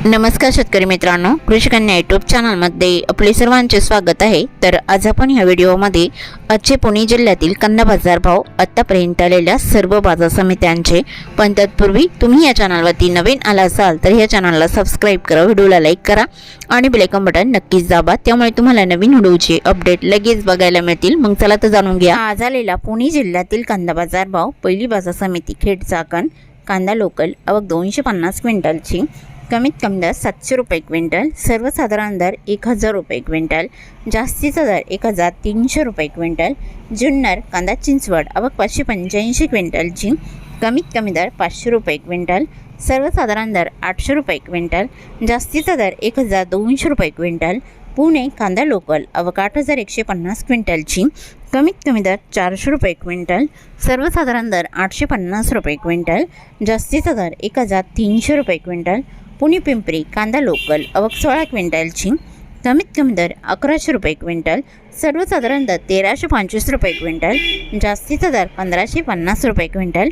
नमस्कार शेतकरी मित्रांनो, कृषी कन्या यूट्यूब चॅनलमध्ये आपले सर्वांचे स्वागत आहे। तर आज आपण या व्हिडिओमध्ये आजचे पुणे जिल्ह्यातील कांदा बाजार भाव आतापर्यंत आलेल्या सर्व बाजार समित्यांचे, पण तत्पूर्वी तुम्ही या चॅनलवरती नवीन आला असाल तर या चॅनलला सबस्क्राइब करा, व्हिडिओला लाईक करा आणि बेल आयकॉन बटन नक्कीच दाबा, त्यामुळे तुम्हाला नवीन व्हिडिओचे अपडेट लगेच बघायला मिळतील। मग चला तर जाणून घ्या आज आलेला पुणे जिल्ह्यातील कांदा बाजार भाव। पहिली बाजार समिती खेड चाकण, कांदा लोकल आवक 250 क्विंटलची, कमीत कमी दर 700 रुपये क्विंटल, सर्वसाधारण दर 1000 रुपये क्विंटल, जास्तीचा दर 1300 रुपये क्विंटल। जुन्नर कांदा चिंचवड आवक 585 क्विंटलची, कमीत कमी दर 500 रुपये क्विंटल, सर्वसाधारण दर 800 रुपये क्विंटल, जास्तीचा दर 1200 रुपये क्विंटल। पुणे कांदा लोकल आवक 8150 क्विंटलची, कमीत कमी दर 400 रुपये क्विंटल, सर्वसाधारण दर 850 रुपये क्विंटल, जास्तीचा दर 1300 रुपये क्विंटल। पुणे पिंपरी कांदा लोकल आवक 16 क्विंटलची, कमीत कमी दर 1100 रुपये क्विंटल, सर्वसाधारण दर 1325 रुपये क्विंटल, जास्तीचा दर 1550 रुपये क्विंटल।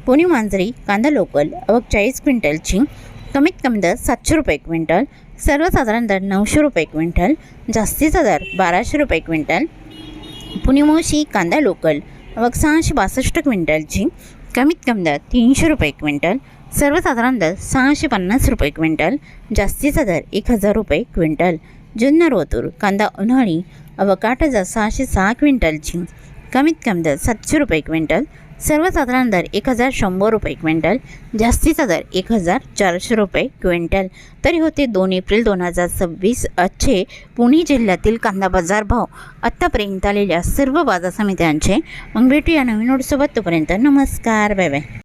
पुणे मांजरी कांदा लोकल आवक 40 क्विंटलची, कमीत कमी दर 700 रुपये क्विंटल, सर्वसाधारण दर 900 रुपये क्विंटल, जास्तीचा दर 1200 रुपये क्विंटल। पुणे मोशी कांदा लोकल आवक 662 क्विंटलची, कमीत कमी दर 300 रुपये क्विंटल, सर्वसाधारण दर 650 रुपये क्विंटल, जास्तीचा दर 1000 रुपये क्विंटल। जुन्नर ओतूर कांदा उन्हाळी आवक 8606 क्विंटलची, कमीत कमी दर 700 रुपये क्विंटल, सर्वसाधारण दर 1100 रुपये क्विंटल, जास्तीचा दर 1400 रुपये क्विंटल। तरी होते 2 एप्रिल 2026 आजचे पुणे जिल्ह्यातील कांदा बाजार भाव आत्तापर्यंत आलेल्या सर्व बाजार समित्यांचे। मग भेटूया नवीन नोटसोबत, तोपर्यंत नमस्कार, बाय बाय।